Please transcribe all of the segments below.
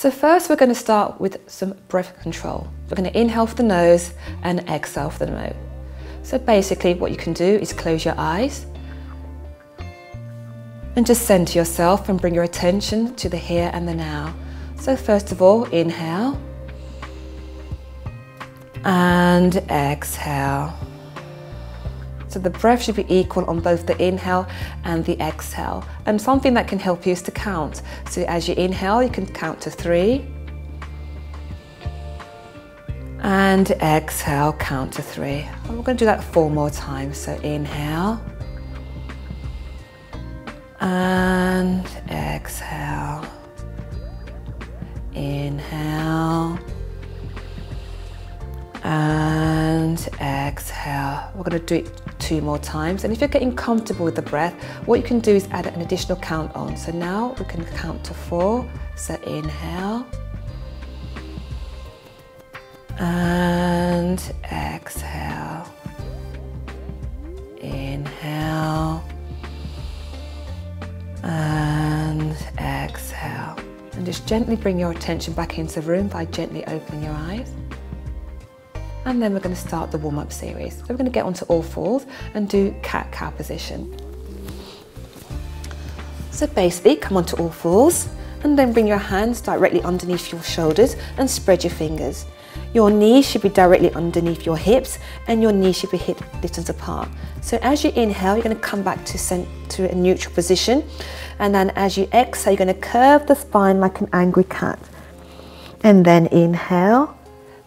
So first we're going to start with some breath control. We're going to inhale for the nose and exhale for the mouth. So basically what you can do is close your eyes and just center yourself and bring your attention to the here and the now. So first of all, inhale and exhale. So the breath should be equal on both the inhale and the exhale. And something that can help you is to count. So as you inhale, you can count to 3. And exhale, count to 3. And we're going to do that 4 more times. So inhale. And exhale. Inhale. And exhale. We're going to do it 2 more times, and if you're getting comfortable with the breath, what you can do is add an additional count on. So now we can count to 4. So inhale and exhale. Inhale and exhale. And just gently bring your attention back into the room by gently opening your eyes. And then we're going to start the warm-up series. So we're going to get onto all fours and do cat-cow position. So basically, come onto all fours and then bring your hands directly underneath your shoulders and spread your fingers. Your knees should be directly underneath your hips and your knees should be hip distance apart. So as you inhale, you're going to come back to a neutral position. And then as you exhale, you're going to curve the spine like an angry cat. And then inhale.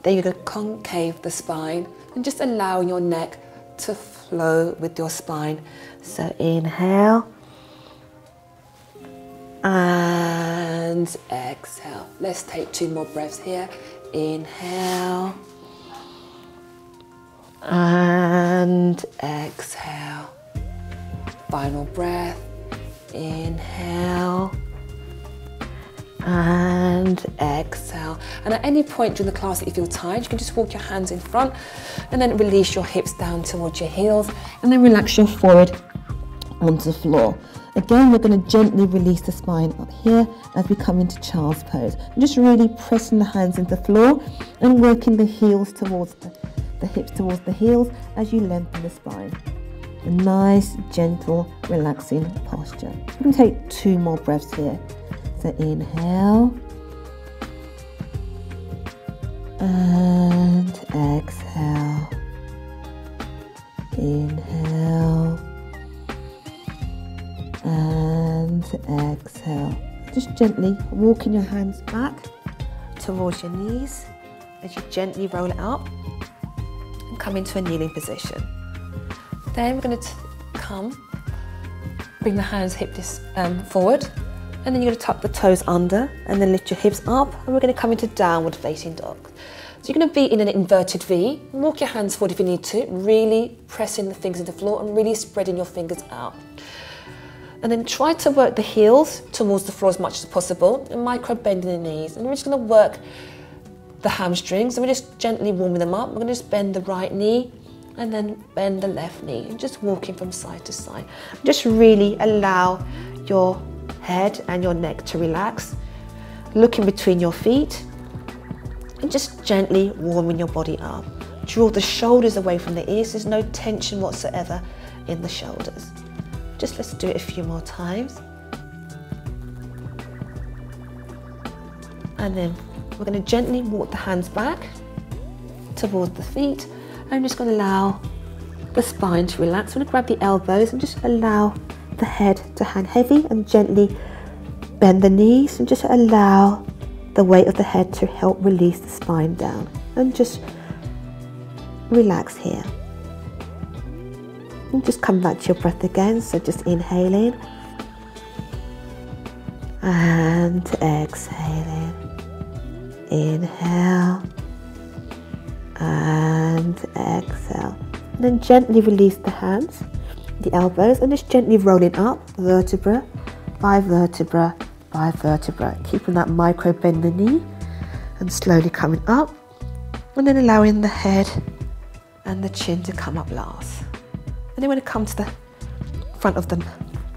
Then you're going to concave the spine and just allow your neck to flow with your spine. So inhale and exhale. Let's take 2 more breaths here. Inhale and exhale. Final breath. Inhale and exhale. And at any point during the class that you feel tired, you can just walk your hands in front and then release your hips down towards your heels and then relax your forehead onto the floor. Again, we're going to gently release the spine up here as we come into child's pose. And just really pressing the hands into the floor and working the heels towards the hips towards the heels as you lengthen the spine. A nice, gentle, relaxing posture. So we can take 2 more breaths here. So inhale and exhale. Inhale and exhale. Just gently walking your hands back towards your knees as you gently roll it up and come into a kneeling position. Then we're going to bring the hands forward. And then you're going to tuck the toes under and then lift your hips up, and we're going to come into downward facing dog. So you're going to be in an inverted V. Walk your hands forward if you need to, really pressing the fingers into the floor and really spreading your fingers out. And then try to work the heels towards the floor as much as possible and micro bending the knees. And we're just going to work the hamstrings and we're just gently warming them up. We're going to just bend the right knee and then bend the left knee and just walking from side to side. Just really allow your head and your neck to relax, looking between your feet and just gently warming your body up. Draw the shoulders away from the ears. There's no tension whatsoever in the shoulders. Just let's do it a few more times. And then we're going to gently walk the hands back towards the feet. I'm just going to allow the spine to relax. I'm going to grab the elbows and just allow the head to hang heavy and gently bend the knees and just allow the weight of the head to help release the spine down and just relax here. And just come back to your breath again, so just inhaling and exhaling. Inhale and exhale. And then gently release the hands, the elbows, and just gently rolling up vertebra by vertebra by vertebra, keeping that micro bend the knee and slowly coming up, and then allowing the head and the chin to come up last. And then when it comes to the front of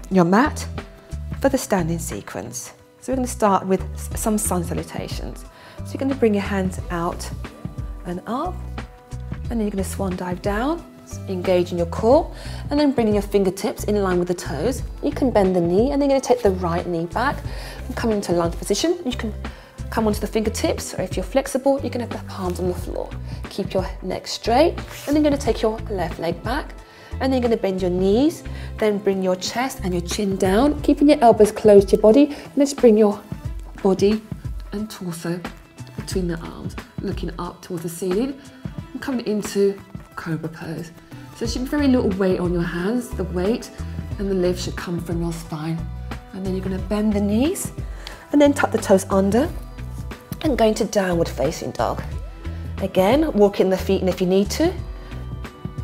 your mat for the standing sequence. So we're going to start with some sun salutations. So you're going to bring your hands out and up, and then you're going to swan dive down, engaging your core, and then bringing your fingertips in line with the toes. You can bend the knee, and then you're going to take the right knee back and come into lunge position. You can come onto the fingertips, or if you're flexible, you can have the palms on the floor. Keep your neck straight, and then you're going to take your left leg back, and then you're going to bend your knees, then bring your chest and your chin down, keeping your elbows close to your body, and let's bring your body and torso between the arms, looking up towards the ceiling, and coming into Cobra Pose. So there should be very little weight on your hands. The weight and the lift should come from your spine. And then you're going to bend the knees, and then tuck the toes under, and go into downward facing dog. Again, walking the feet, and if you need to,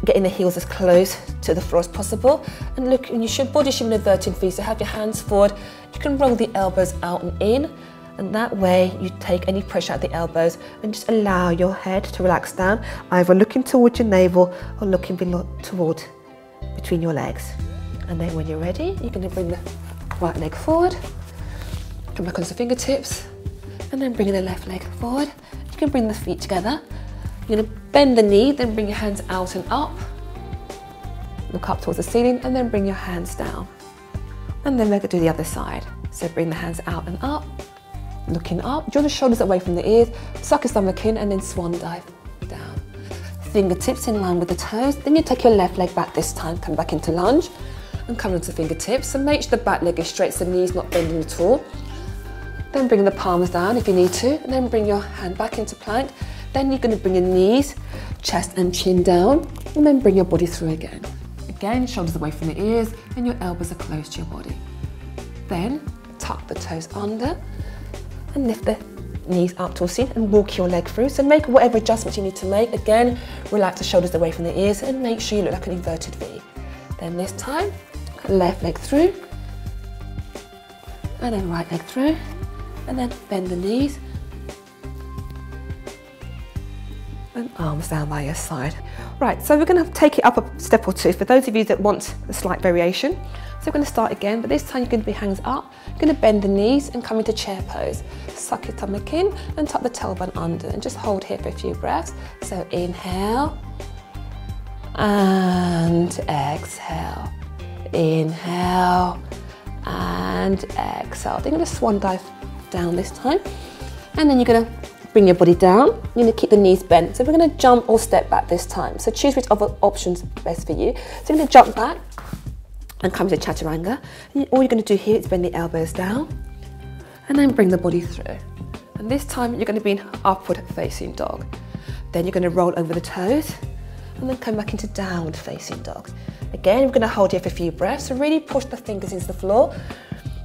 getting the heels as close to the floor as possible, and look, and body should be inverted feet, so have your hands forward. You can roll the elbows out and in, and that way you take any pressure out the elbows and just allow your head to relax down, either looking towards your navel or looking toward between your legs. And then when you're ready, you're going to bring the right leg forward, come back onto the fingertips, and then bringing the left leg forward. You can bring the feet together. You're going to bend the knee, then bring your hands out and up. Look up towards the ceiling, and then bring your hands down. And then we're going to do the other side. So bring the hands out and up, looking up. Draw the shoulders away from the ears, suck your stomach in, and then swan dive down. Fingertips in line with the toes. Then you take your left leg back this time, come back into lunge, and come onto the fingertips. So make sure the back leg is straight, so the knee's not bending at all. Then bring the palms down if you need to, and then bring your hand back into plank. Then you're going to bring your knees, chest and chin down, and then bring your body through again. Again, shoulders away from the ears, and your elbows are close to your body. Then tuck the toes under, and lift the knees up to a seat, and walk your leg through. So make whatever adjustments you need to make. Again, relax the shoulders away from the ears, and make sure you look like an inverted V. Then this time, left leg through, and then right leg through, and then bend the knees, and arms down by your side. Right, so we're going to take it up a step or two for those of you that want a slight variation. So we're going to start again, but this time you're going to be hands up. You're going to bend the knees and come into chair pose. Suck your stomach in and tuck the tailbone under, and just hold here for a few breaths. So inhale and exhale. Inhale and exhale. Then you're going to swan dive down this time, and then you're going to bring your body down. You're going to keep the knees bent. So we're going to jump or step back this time. So choose which other option's best for you. So you're going to jump back and come to chaturanga. And all you're going to do here is bend the elbows down, and then bring the body through. And this time you're going to be in upward facing dog. Then you're going to roll over the toes, and then come back into downward facing dog. Again, we're going to hold here for a few breaths. So really push the fingers into the floor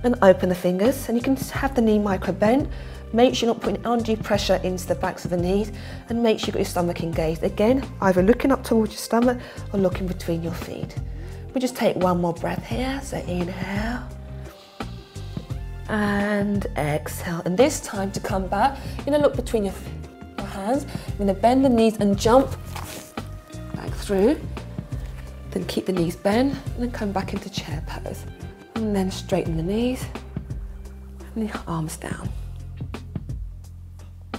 and open the fingers, and you can have the knee micro bent. Make sure you're not putting undue pressure into the backs of the knees, and make sure you've got your stomach engaged. Again, either looking up towards your stomach or looking between your feet. We'll just take one more breath here. So inhale and exhale. And this time to come back, you're going to look between your hands. You're going to bend the knees and jump back through. Then keep the knees bent, and then come back into chair pose. And then straighten the knees and the arms down.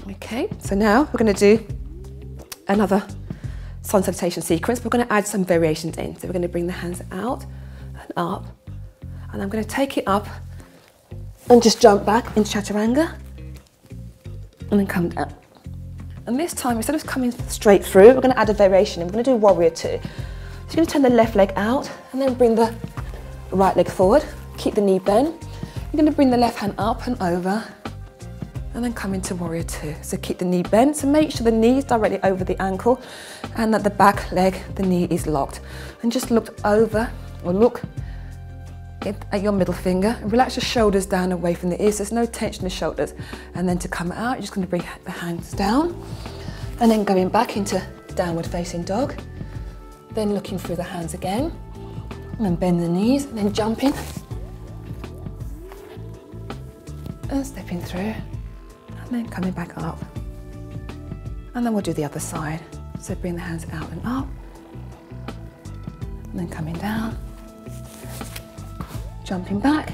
Okay, so now we're going to do another sun salutation sequence. We're going to add some variations in. So we're going to bring the hands out and up, and I'm going to take it up and just jump back into chaturanga, and then come down. And this time, instead of coming straight through, we're going to add a variation, and we're going to do warrior two. So you're going to turn the left leg out, and then bring the right leg forward. Keep the knee bent. You're going to bring the left hand up and over, and then come into warrior two. So keep the knee bent, so make sure the knee is directly over the ankle, and that the back leg, the knee is locked. And just look over, or look at your middle finger, and relax your shoulders down away from the ears. There's no tension in the shoulders. And then to come out, you're just going to bring the hands down, and then going back into downward facing dog. Then looking through the hands again, and then bend the knees, and then jumping and stepping through, and then coming back up. And then we'll do the other side. So bring the hands out and up, and then coming down, jumping back,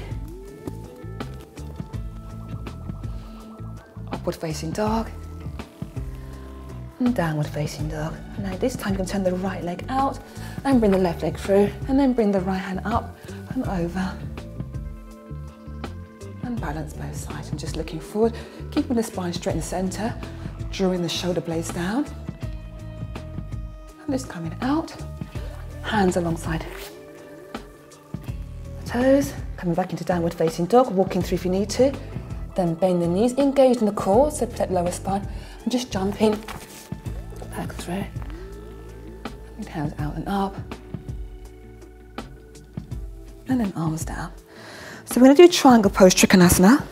upward facing dog, and downward facing dog. Now this time you can turn the right leg out and bring the left leg through, and then bring the right hand up and over. And balance both sides. I'm just looking forward, keeping the spine straight in the center, drawing the shoulder blades down. And just coming out, hands alongside the toes, coming back into downward facing dog, walking through if you need to. Then bend the knees, engage in the core, so protect lower spine, and just jumping back through. And hands out and up. And then arms down. So we're going to do triangle pose Trikonasana.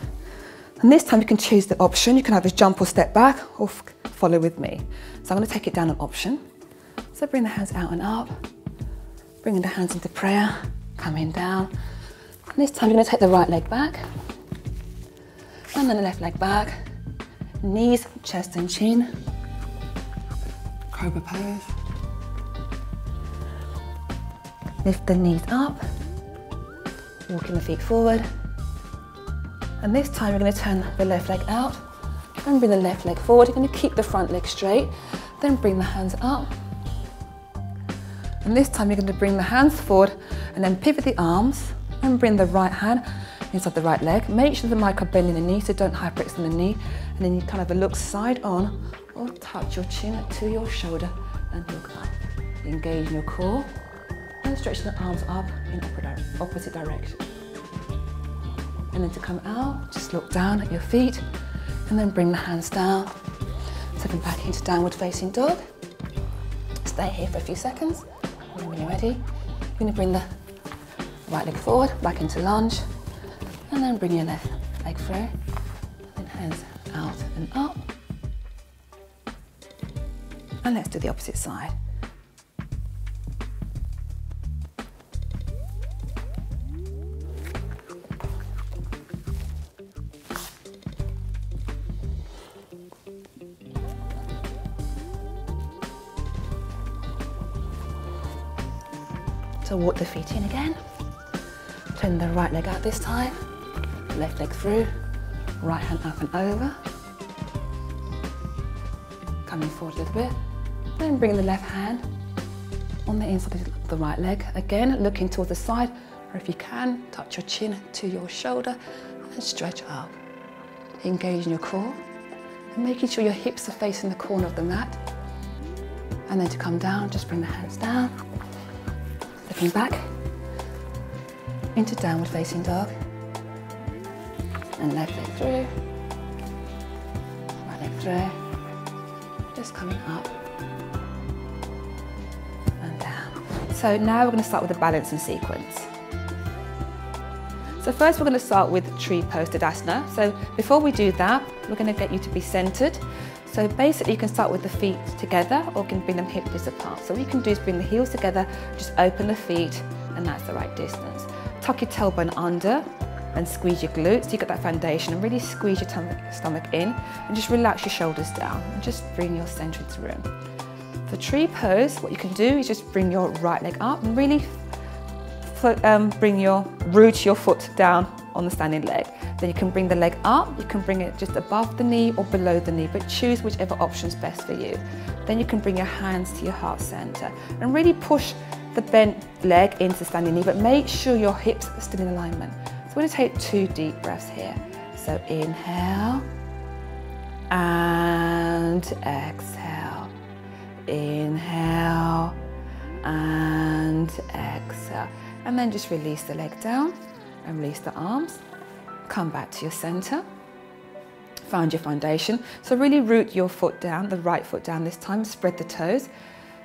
And this time you can choose the option. You can either jump or step back or follow with me. So I'm going to take it down an option. So bring the hands out and up. Bringing the hands into prayer. Coming down. And this time you're going to take the right leg back. And then the left leg back. Knees, chest and chin. Cobra Pose. Lift the knees up. Walking the feet forward. And this time we're going to turn the left leg out and bring the left leg forward. You're going to keep the front leg straight, then bring the hands up. And this time you're going to bring the hands forward and then pivot the arms and bring the right hand inside the right leg. Make sure the micro bend in the knee, so don't hyperextend the knee. And then you kind of look side on or touch your chin to your shoulder and look up. Engage in your core. And stretch the arms up in opposite direction. And then to come out, just look down at your feet and then bring the hands down. Stepping back into downward facing dog. Stay here for a few seconds. And when you're ready, you're going to bring the right leg forward, back into lunge. And then bring your left leg through. And hands out and up. And let's do the opposite side. So walk the feet in again. Turn the right leg out this time. Left leg through. Right hand up and over. Coming forward a little bit. Then bring the left hand on the inside of the right leg. Again, looking towards the side, or if you can, touch your chin to your shoulder and stretch up. Engage in your core and making sure your hips are facing the corner of the mat. And then to come down, just bring the hands down. Looking back into downward facing dog. And left leg through. Right leg through. Just coming up. And down. So now we're going to start with the balancing sequence. So first we're going to start with tree pose Tadasana. So before we do that, we're going to get you to be centered. So basically you can start with the feet together or you can bring them hip width apart. So what you can do is bring the heels together, just open the feet, and that's the right distance. Tuck your tailbone under and squeeze your glutes so you get that foundation, and really squeeze your stomach in and just relax your shoulders down and just bring your center into the room. For tree pose, what you can do is just bring your right leg up and really root your foot down on the standing leg. Then you can bring the leg up, you can bring it just above the knee or below the knee, but choose whichever option is best for you. Then you can bring your hands to your heart center and really push the bent leg into the standing knee, but make sure your hips are still in alignment. So we're going to take 2 deep breaths here. So inhale and exhale. Inhale and exhale. And then just release the leg down and release the arms. Come back to your center. Find your foundation. So really root your foot down, the right foot down this time, spread the toes,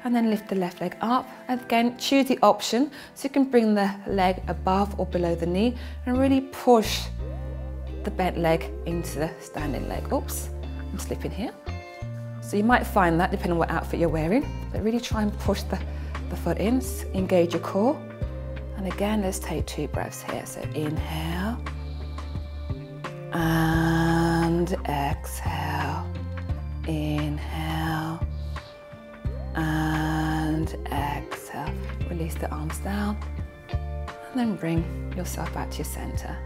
and then lift the left leg up. And again, choose the option so you can bring the leg above or below the knee and really push the bent leg into the standing leg. Oops, I'm slipping here. So you might find that depending on what outfit you're wearing, but really try and push the foot in, engage your core. And again, let's take 2 breaths here. So inhale and exhale. Inhale and exhale. Release the arms down and then bring yourself back to your center.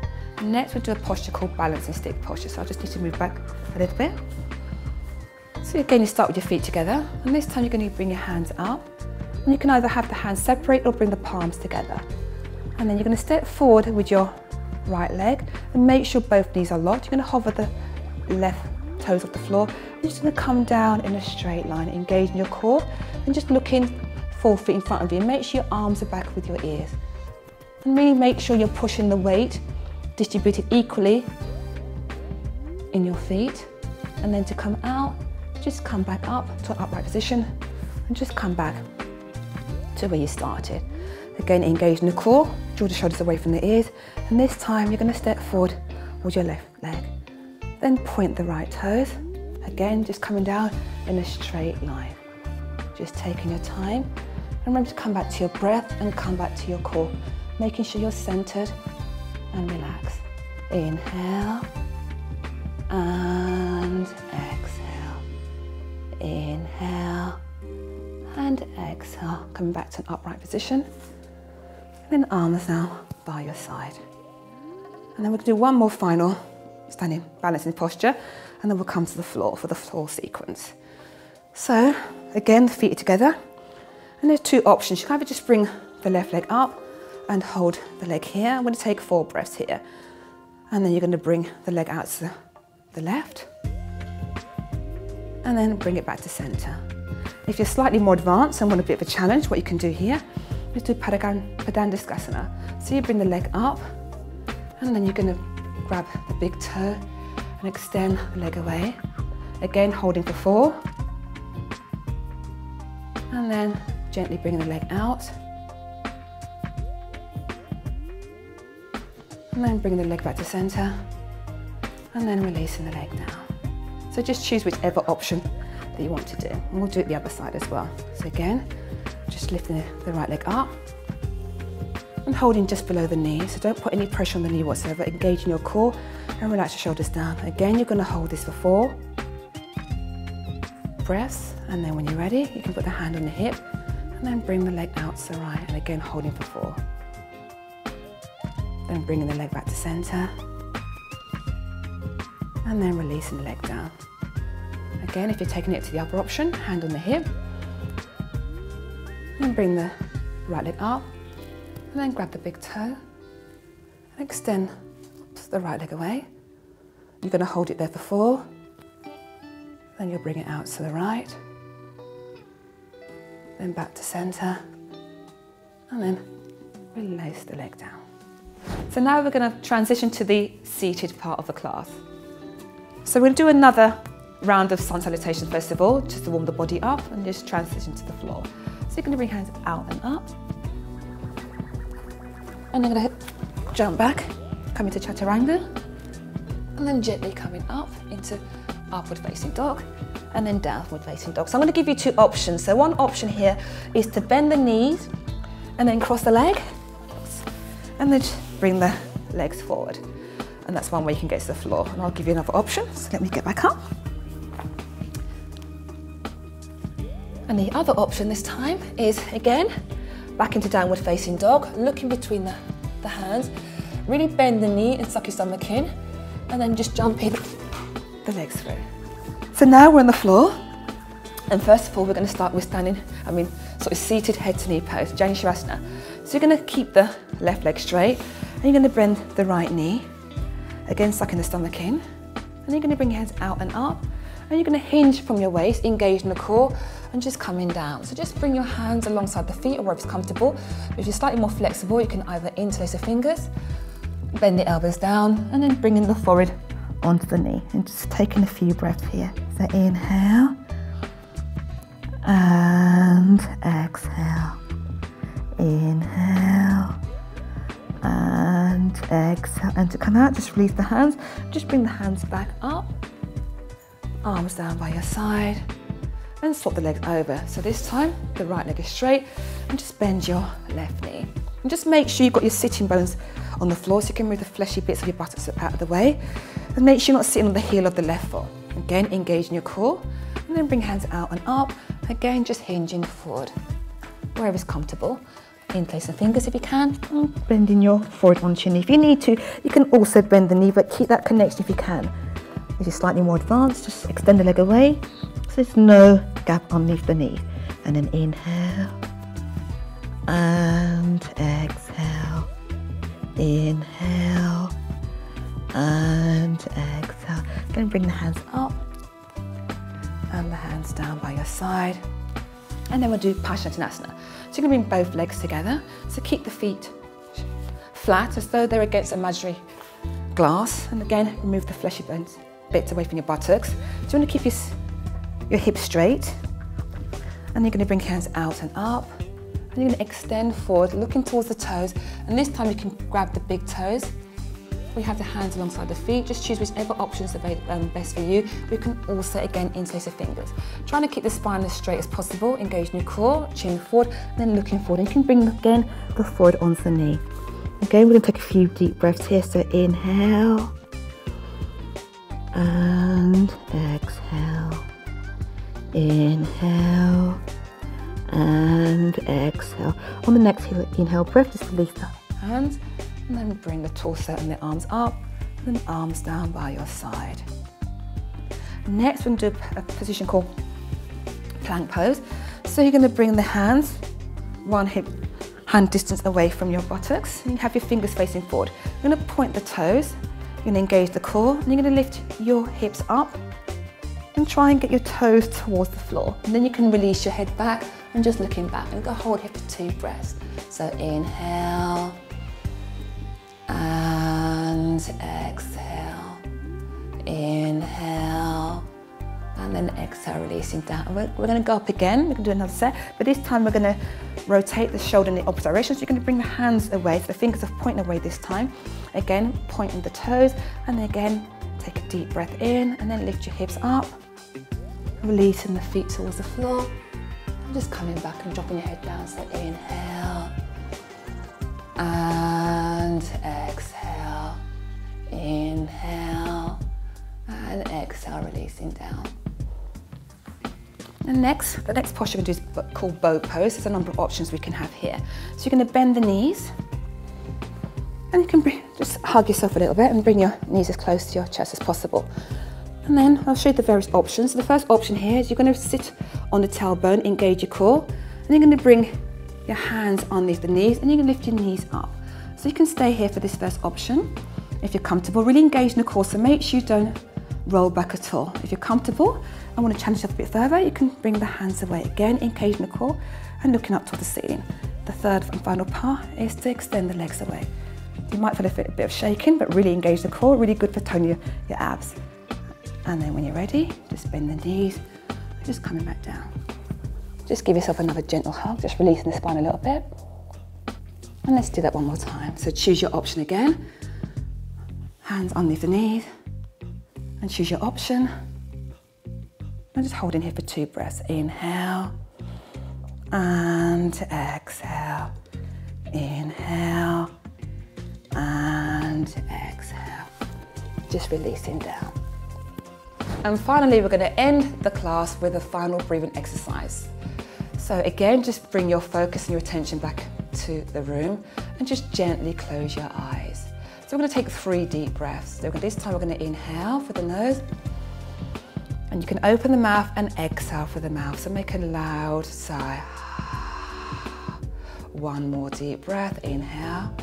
Next, we'll do a posture called balancing stick posture. So I just need to move back a a little bit. So again, you start with your feet together, and this time you're going to bring your hands up, and you can either have the hands separate or bring the palms together. And then you're going to step forward with your right leg and make sure both knees are locked. You're going to hover the left toes off the floor. You're just going to come down in a straight line, engaging your core and just looking 4 feet in front of you. Make sure your arms are back with your ears. And really make sure you're pushing the weight distributed equally in your feet. And then to come out, just come back up to an upright position and just come back to where you started. Again, engaging the core, draw the shoulders away from the ears, and this time you're going to step forward with your left leg. Then point the right toes. Again, just coming down in a straight line. Just taking your time. And remember to come back to your breath and come back to your core, making sure you're centered and relaxed. Inhale and exhale. Inhale and exhale. Coming back to an upright position. And then arms now by your side. And then we're going to do one more final standing balancing posture, and then we'll come to the floor for the floor sequence. So again, the feet are together, and there's 2 options. You can either just bring the left leg up and hold the leg here. I'm going to take 4 breaths here, and then you're going to bring the leg out to the left, and then bring it back to center. If you're slightly more advanced and want a bit of a challenge, what you can do here is do Padandasana. So you bring the leg up, and then you're going to grab the big toe and extend the leg away. Again, holding for 4. And then gently bringing the leg out. And then bringing the leg back to center. And then releasing the leg down. So just choose whichever option that you want to do. And we'll do it the other side as well. So again, just lifting the right leg up and holding just below the knee. So don't put any pressure on the knee whatsoever. Engaging your core and relax your shoulders down. Again, you're going to hold this for 4 breaths. And then when you're ready, you can put the hand on the hip and then bring the leg out to the right. And again, holding for 4. Then bringing the leg back to center. And then releasing the leg down. Again, if you're taking it to the upper option, hand on the hip. And bring the right leg up, and then grab the big toe, and extend the right leg away. You're going to hold it there for 4, then you'll bring it out to the right, then back to center, and then release the leg down. So now we're going to transition to the seated part of the class. So we'll do another round of sun salutations first of all, just to warm the body up and just transition to the floor. So you're going to bring hands out and up. And then going to jump back, come into Chaturanga. And then gently coming up into upward facing dog. And then downward facing dog. So I'm going to give you 2 options. So one option here is to bend the knees and then cross the leg. And then just bring the legs forward. And that's one way you can get to the floor. And I'll give you another option. So let me get back up. And the other option this time is, again, back into downward facing dog, looking between the hands, really bend the knee and suck your stomach in, and then just jumping the legs through. So now we're on the floor, and first of all, we're going to start with sort of seated head to knee pose, Jani Shavasana. So you're going to keep the left leg straight, and you're going to bend the right knee, again sucking the stomach in, and you're going to bring your hands out and up, and you're going to hinge from your waist, engaging the core, and just coming down. So just bring your hands alongside the feet or wherever it's comfortable. If you're slightly more flexible, you can either interlace the fingers, bend the elbows down, and then bringing the forehead onto the knee. And just taking a few breaths here. So inhale, and exhale. Inhale, and exhale. And to come out, just release the hands. Just bring the hands back up, arms down by your side, and swap the legs over. So this time, the right leg is straight, and just bend your left knee. And just make sure you've got your sitting bones on the floor so you can move the fleshy bits of your buttocks out of the way. And make sure you're not sitting on the heel of the left foot. Again, engaging your core, and then bring hands out and up. Again, just hinging forward, wherever it's comfortable. Interlace the fingers if you can, and bending your forehead onto your knee. If you need to, you can also bend the knee, but keep that connection if you can. If you're slightly more advanced, just extend the leg away so there's no gap underneath the knee. And then inhale and exhale. Inhale and exhale. Then bring the hands up and the hands down by your side. And then we'll do Paschimottanasana. So you're going to bring both legs together. So keep the feet flat as though they're against imaginary glass. And again, remove the fleshy bones bits away from your buttocks. So you want to keep your hips straight. And you're going to bring your hands out and up. And you're going to extend forward, looking towards the toes. And this time you can grab the big toes. We have the hands alongside the feet. Just choose whichever option is best for you. We can also, again, interlace the fingers. Trying to keep the spine as straight as possible. Engage your core, chin forward, and then looking forward. And you can bring, again, the forward onto the knee. Again, we're going to take a few deep breaths here. So inhale and exhale. Inhale and exhale. On the next inhale breath, just release the hands and then bring the torso and the arms up and then arms down by your side. Next, we're going to do a position called plank pose. So you're going to bring the hands one hand distance away from your buttocks and you have your fingers facing forward. You're going to point the toes, you're going to engage the core and you're going to lift your hips up and try and get your toes towards the floor. And then you can release your head back and just looking back and go hold here for 2 breaths. So inhale and exhale. Inhale and then exhale, releasing down. We're going to go up again. We can do another set, but this time we're going to rotate the shoulder in the opposite direction. So you're going to bring the hands away, so the fingers are pointing away this time. Again, pointing the toes, and then again, take a deep breath in, and then lift your hips up, releasing the feet towards the floor, and just coming back and dropping your head down. So inhale and exhale. Inhale and exhale, releasing down. And the next posture we're going to do is called boat pose. There's a number of options we can have here. So you're going to bend the knees, and you can just hug yourself a little bit and bring your knees as close to your chest as possible. And then I'll show you the various options. So the first option here is you're going to sit on the tailbone, engage your core, and you're going to bring your hands underneath the knees, and you're going to lift your knees up. So you can stay here for this first option if you're comfortable. Really engage in the core, so make sure you don't roll back at all. If you're comfortable and want to challenge yourself a bit further, you can bring the hands away. Again, engaging the core and looking up toward the ceiling. The third and final part is to extend the legs away. You might feel a bit of shaking, but really engage the core, really good for toning your abs. And then when you're ready, just bend the knees, just coming back down. Just give yourself another gentle hug, just releasing the spine a little bit. And let's do that one more time. So choose your option again. Hands underneath the knees, and choose your option. And just hold in here for 2 breaths. Inhale and exhale. Inhale and exhale. Just releasing down. And finally, we're going to end the class with a final breathing exercise. So again, just bring your focus and your attention back to the room and just gently close your eyes. So we're going to take 3 deep breaths. So this time we're going to inhale for the nose, and you can open the mouth and exhale for the mouth. So make a loud sigh. 1 more deep breath, inhale,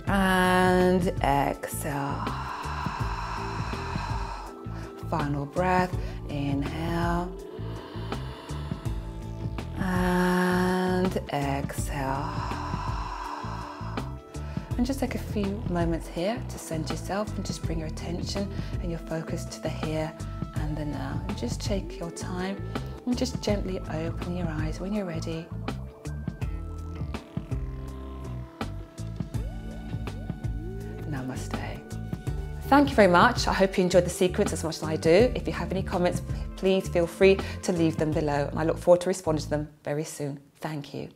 and exhale. Final breath, inhale, and exhale. And just take a few moments here to center yourself and just bring your attention and your focus to the here and the now. And just take your time and just gently open your eyes when you're ready. Namaste. Thank you very much. I hope you enjoyed the sequence as much as I do. If you have any comments, please feel free to leave them below, and I look forward to responding to them very soon. Thank you.